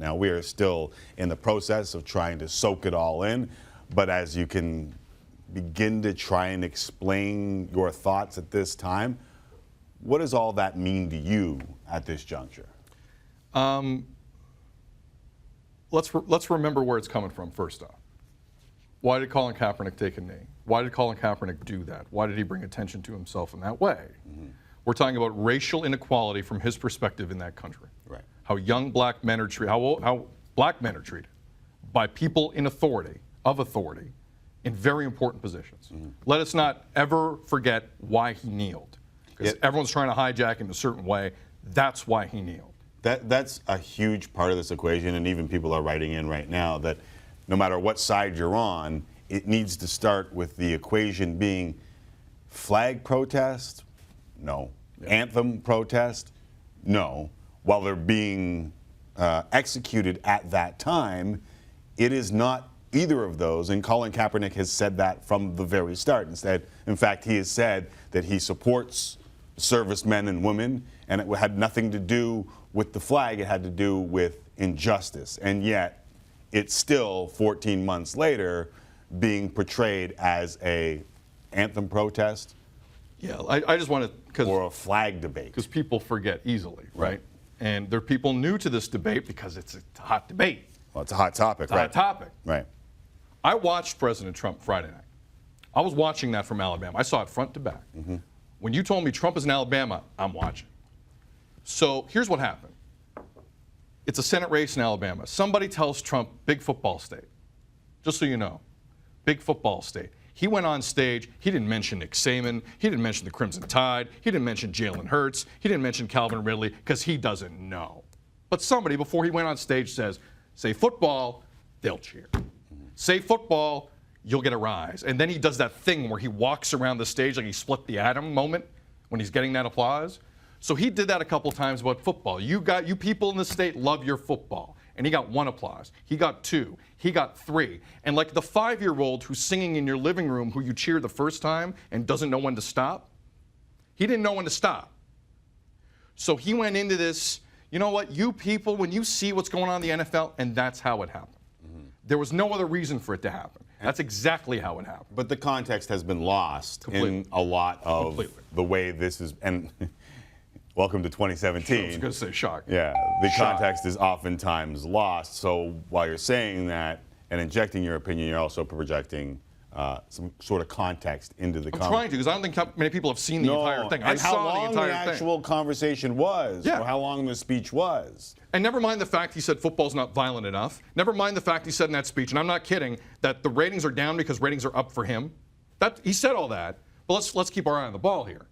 Now, we are still in the process of trying to soak it all in, but as you can begin to try and explain your thoughts at this time, what does all that mean to you at this juncture? Let's remember where it's coming from first off. Why did Colin Kaepernick take a knee? Why did Colin Kaepernick do that? Why did he bring attention to himself in that way? Mm-hmm. We're talking about racial inequality from his perspective in that country. Right. How young black men are treated, how black men are treated by people in authority, in very important positions. Mm-hmm. Let us not ever forget why he kneeled. Because everyone's trying to hijack in a certain way. That's why he kneeled. That's a huge part of this equation, and even people are writing in right now that no matter what side you're on, it needs to start with the equation being flag protest, no. Yeah. Anthem protest, no. While they're being executed at that time, it is not either of those, and Colin Kaepernick has said that from the very start. Instead, in fact, he has said that he supports servicemen and women, and it had nothing to do with the flag, it had to do with injustice. And yet, it's still, 14 months later, being portrayed as a anthem protest. Yeah, I just want to... Or a flag debate. Because people forget easily, right? And there are people new to this debate because it's a hot debate. Well, it's a hot topic, right? It's a hot topic. Right. I watched President Trump Friday night. I was watching that from Alabama. I saw it front to back. Mm-hmm. When you told me Trump is in Alabama, I'm watching. So here's what happened. It's a Senate race in Alabama. Somebody tells Trump, big football state. Just so you know, big football state. He went on stage. He didn't mention Nick Saban. He didn't mention the Crimson Tide. He didn't mention Jalen Hurts. He didn't mention Calvin Ridley because he doesn't know. But somebody, before he went on stage, says, say football, they'll cheer. Say football, you'll get a rise. And then he does that thing where he walks around the stage like he split the atom moment when he's getting that applause. So he did that a couple times about football. You people in the state love your football. And he got 1 applause. He got 2. He got 3. And like the 5-year-old who's singing in your living room who you cheer the first time and doesn't know when to stop, he didn't know when to stop. So he went into this, you know what, you people, when you see what's going on in the NFL, and that's how it happened. Mm-hmm. There was no other reason for it to happen. That's exactly how it happened. But the context has been lost in a lot of the way this is, and welcome to 2017. I was going to say shock. Yeah, the context is oftentimes lost. So while you're saying that and injecting your opinion, you're also projecting some sort of context into the conversation. I'm trying to, because I don't think many people have seen the entire thing. I saw the entire thing. How long the actual conversation was, or how long the speech was. And never mind the fact he said football's not violent enough. Never mind the fact he said in that speech, and I'm not kidding, that the ratings are down because ratings are up for him. He said all that, but let's keep our eye on the ball here.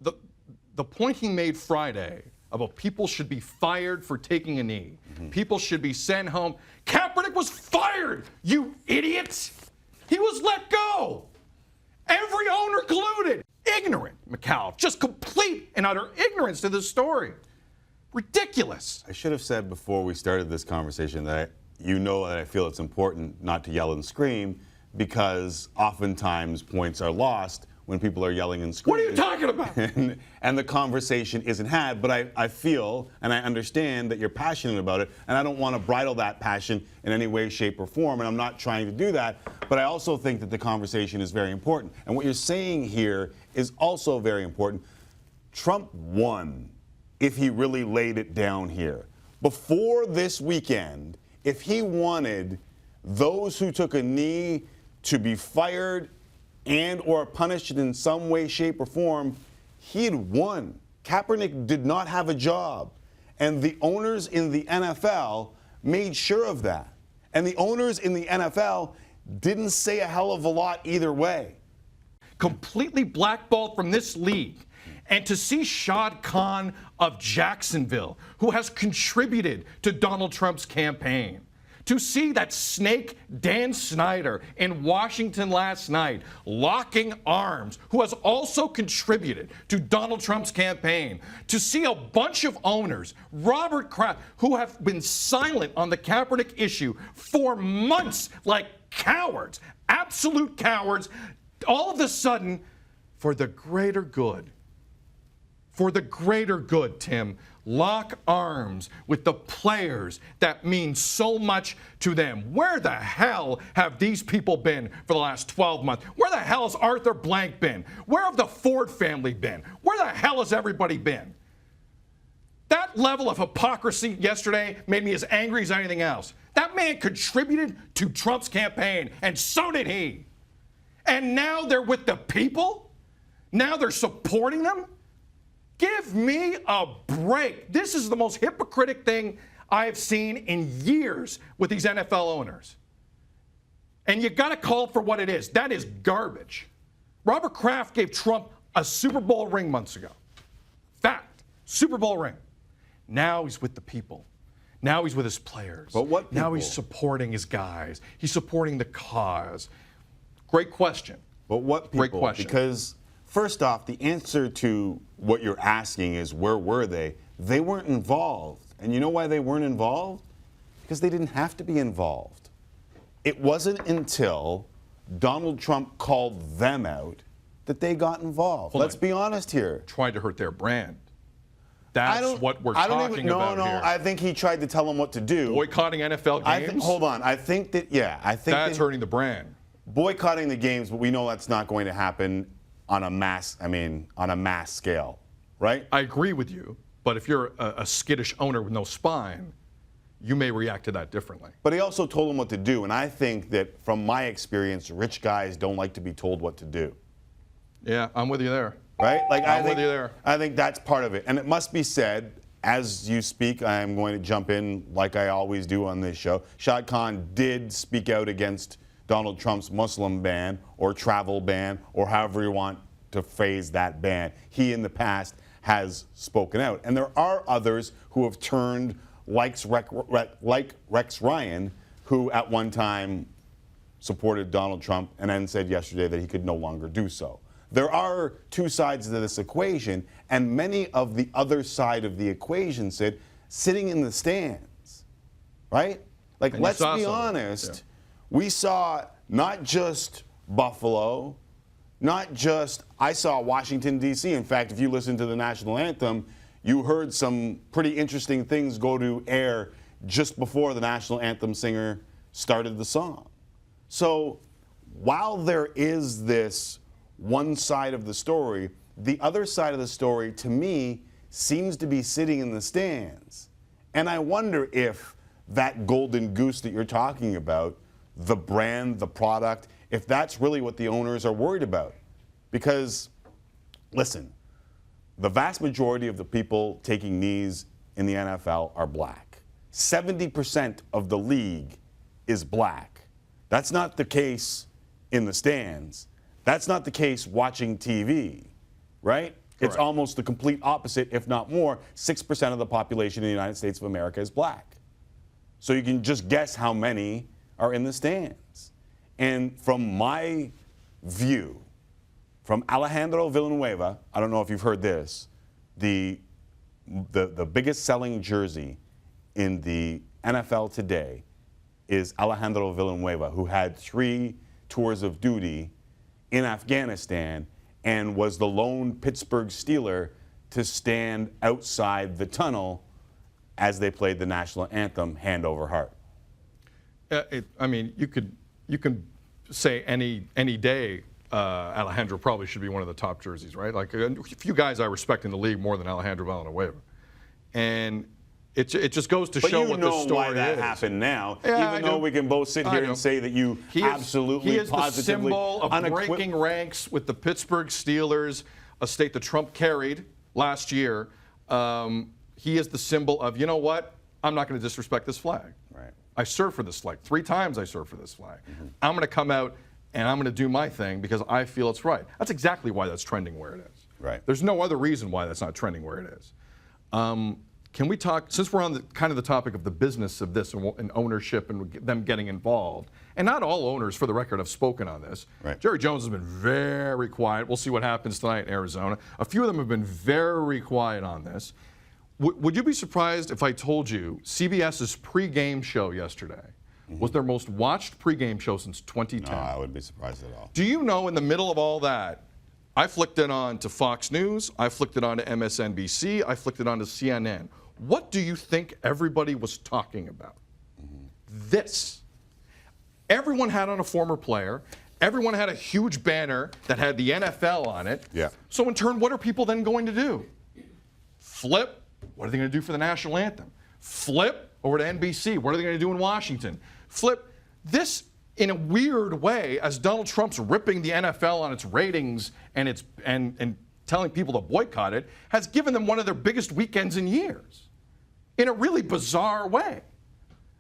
The point he made Friday about people should be fired for taking a knee. Mm-hmm. People should be sent home. Kaepernick was fired, you idiots! He was let go. Every owner colluded. Ignorant, McCall. Just complete and utter ignorance to this story. Ridiculous. I should have said before we started this conversation that you know that I feel it's important not to yell and scream because oftentimes points are lost when people are yelling and screaming. What are you talking about? And the conversation isn't had, but I feel and I understand that you're passionate about it, and I don't want to bridle that passion in any way, shape, or form, and I'm not trying to do that, but I also think that the conversation is very important. And what you're saying here is also very important. Trump won if he really laid it down here. Before this weekend, if he wanted those who took a knee to be fired and or punished in some way, shape, or form, he had won. Kaepernick did not have a job. And the owners in the NFL made sure of that. And the owners in the NFL didn't say a hell of a lot either way. Completely blackballed from this league. And to see Shad Khan of Jacksonville, who has contributed to Donald Trump's campaign, to see that snake Dan Snyder in Washington last night locking arms, who has also contributed to Donald Trump's campaign, to see a bunch of owners, Robert Kraft, who have been silent on the Kaepernick issue for months like cowards, absolute cowards, all of a sudden, for the greater good, for the greater good, Tim. Lock arms with the players that mean so much to them. Where the hell have these people been for the last 12 months? Where the hell has Arthur Blank been? Where have the Ford family been? Where the hell has everybody been? That level of hypocrisy yesterday made me as angry as anything else. That man contributed to Trump's campaign, and so did he. And now they're with the people? Now they're supporting them? Give me a break. This is the most hypocritical thing I have seen in years with these NFL owners. And you got to call it for what it is. That is garbage. Robert Kraft gave Trump a Super Bowl ring months ago. Fact. Super Bowl ring. Now he's with the people. Now he's with his players. But what people? Now he's supporting his guys. He's supporting the cause. Great question. But what people? Great question. Because first off, the answer to what you're asking is where were they? They weren't involved. And you know why they weren't involved? Because they didn't have to be involved. It wasn't until Donald Trump called them out that they got involved. Let's be honest here. Tried to hurt their brand. That's what we're talking about here. I think he tried to tell them what to do. Boycotting NFL games? Hold on. I think that that's hurting the brand. Boycotting the games, but we know that's not going to happen on a mass scale, right? I agree with you, but if you're a skittish owner with no spine, you may react to that differently. But he also told them what to do, and I think that from my experience, rich guys don't like to be told what to do. Yeah, I'm with you there. Right? I'm with you there. I think that's part of it. And it must be said, as you speak, I am going to jump in like I always do on this show. Shad Khan did speak out against Donald Trump's Muslim ban or travel ban or however you want to phrase that ban. He in the past has spoken out. And there are others who have turned like Rex Ryan, who at one time supported Donald Trump and then said yesterday that he could no longer do so. There are two sides to this equation, and many of the other side of the equation said sitting in the stands, right? Like, and let's be honest. Yeah. We saw not just Buffalo, I saw Washington, D.C. In fact, if you listen to the national anthem, you heard some pretty interesting things go to air just before the national anthem singer started the song. So while there is this one side of the story, the other side of the story, to me, seems to be sitting in the stands. And I wonder if that golden goose that you're talking about, the brand, the product, if that's really what the owners are worried about. Because, listen, the vast majority of the people taking knees in the NFL are black. 70% of the league is black. That's not the case in the stands. That's not the case watching TV, right? Correct. It's almost the complete opposite, if not more. 6% of the population in the United States of America is black. So you can just guess how many are in the stands. And from my view, from Alejandro Villanueva, I don't know if you've heard this, the biggest selling jersey in the NFL today is Alejandro Villanueva, who had 3 tours of duty in Afghanistan and was the lone Pittsburgh Steeler to stand outside the tunnel as they played the national anthem, Hand Over Heart. You can say any day Alejandro probably should be one of the top jerseys, right? Like a few guys I respect in the league more than Alejandro Villanueva. And it just goes to show what the story is. But you know why that happened now, even though we can both sit here and say that you absolutely, he is positively, the symbol of breaking ranks with the Pittsburgh Steelers, a state that Trump carried last year. He is the symbol of, you know what, I'm not going to disrespect this flag. Right. I served for this flag. 3 times I served for this flag. Mm-hmm. I'm going to come out and I'm going to do my thing because I feel it's right. That's exactly why that's trending where it is. Right. There's no other reason why that's not trending where it is. Can we talk, since we're on the topic of the business of this and ownership and them getting involved, and not all owners, for the record, have spoken on this. Right. Jerry Jones has been very quiet. We'll see what happens tonight in Arizona. A few of them have been very quiet on this. Would you be surprised if I told you CBS's pregame show yesterday was their most watched pregame show since 2010? No, I wouldn't be surprised at all. Do you know in the middle of all that, I flicked it on to Fox News. I flicked it on to MSNBC. I flicked it on to CNN. What do you think everybody was talking about? This. Everyone had on a former player. Everyone had a huge banner that had the NFL on it. Yeah. So in turn, what are people then going to do? Flip. What are they going to do for the national anthem? Flip over to NBC. What are they going to do in Washington? Flip. This, in a weird way, as Donald Trump's ripping the NFL on its ratings and telling people to boycott it, has given them one of their biggest weekends in years. In a really bizarre way.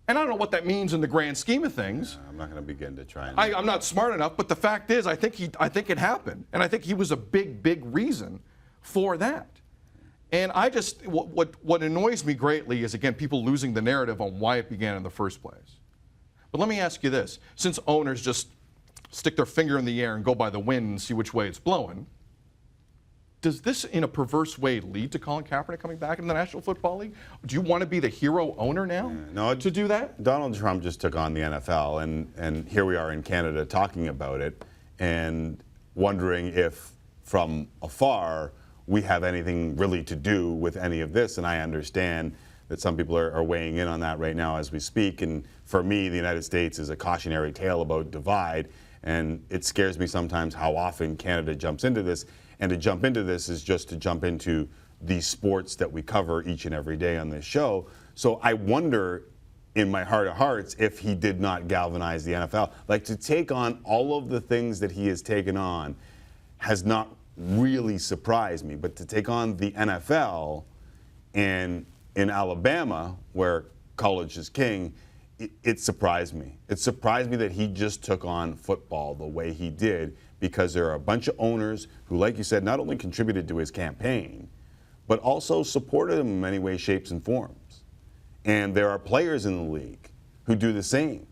And I don't know what that means in the grand scheme of things. I'm not going to begin to try and... I'm not smart enough, but the fact is, I think it happened. And I think he was a big, big reason for that. And I just, what annoys me greatly is, again, people losing the narrative on why it began in the first place. But let me ask you this. Since owners just stick their finger in the air and go by the wind and see which way it's blowing, does this, in a perverse way, lead to Colin Kaepernick coming back in the National Football League? Do you want to be the hero owner now to do that? Donald Trump just took on the NFL, and here we are in Canada talking about it and wondering if, from afar, we have anything really to do with any of this. And I understand that some people are weighing in on that right now as we speak. And for me, the United States is a cautionary tale about divide. And it scares me sometimes how often Canada jumps into this. And to jump into this is just to jump into the sports that we cover each and every day on this show. So I wonder, in my heart of hearts, if he did not galvanize the NFL. Like, to take on all of the things that he has taken on has not really surprised me. But to take on the NFL and in Alabama, where college is king, it surprised me. It surprised me that he just took on football the way he did, because there are a bunch of owners who, like you said, not only contributed to his campaign, but also supported him in many ways, shapes, and forms. And there are players in the league who do the same.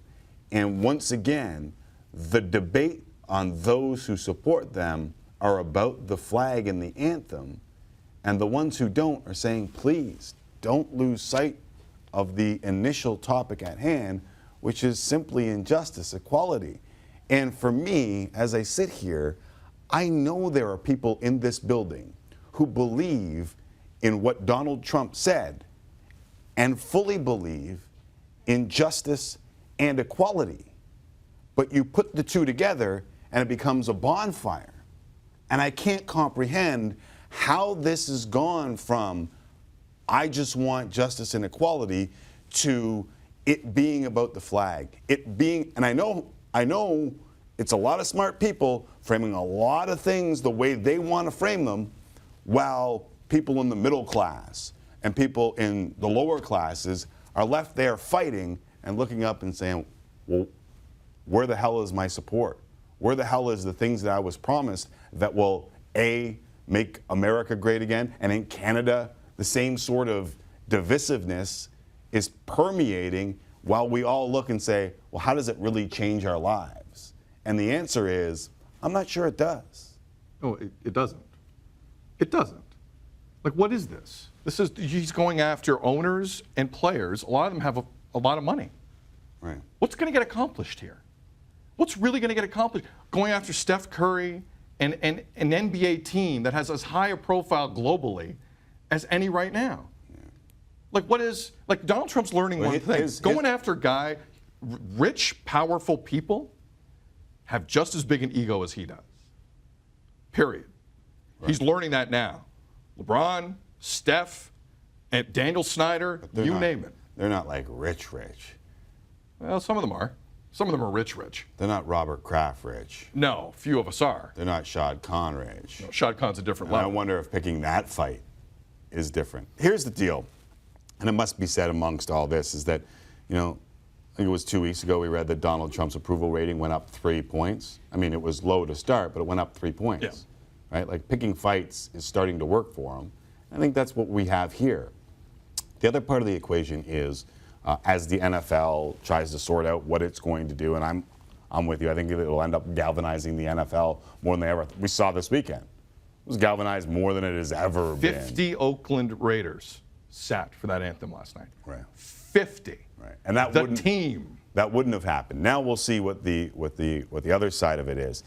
And once again, the debate on those who support them are about the flag and the anthem, and the ones who don't are saying, please, don't lose sight of the initial topic at hand, which is simply injustice, equality. And for me, as I sit here, I know there are people in this building who believe in what Donald Trump said and fully believe in justice and equality. But you put the two together and it becomes a bonfire. And I can't comprehend how this has gone from I just want justice and equality to it being about the flag. It being, and I know it's a lot of smart people framing a lot of things the way they want to frame them, while people in the middle class and people in the lower classes are left there fighting and looking up and saying, well, where the hell is my support? Where the hell is the things that I was promised that will, A, make America great again, and in Canada, the same sort of divisiveness is permeating, while we all look and say, well, how does it really change our lives? And the answer is, I'm not sure it does. No, it doesn't. It doesn't. Like, what is this? He's going after owners and players. A lot of them have a lot of money. Right. What's going to get accomplished here? What's really going to get accomplished? Going after Steph Curry and an NBA team that has as high a profile globally as any right now. Yeah. Like Donald Trump's learning one thing. Going after rich, powerful people have just as big an ego as he does. Period. Right. He's learning that now. LeBron, Steph, and Daniel Snyder, name it. They're not like rich. Well, some of them are. Some of them are rich. They're not Robert Kraft rich. No, few of us are. They're not Shad Khan rich. No, Shad Khan's a different level. I wonder if picking that fight is different. Here's the deal, and it must be said amongst all this, is that, I think it was 2 weeks ago we read that Donald Trump's approval rating went up 3 points. I mean, it was low to start, but it went up 3 points. Yeah. Right? Like, picking fights is starting to work for him. I think that's what we have here. The other part of the equation is, as the NFL tries to sort out what it's going to do, and I'm with you, I think it will end up galvanizing the NFL more than they ever. We saw this weekend. It was galvanized more than it has ever been. 50 Oakland Raiders sat for that anthem last night. Right. 50. Right. And that the team. That wouldn't have happened. Now we'll see what the other side of it is.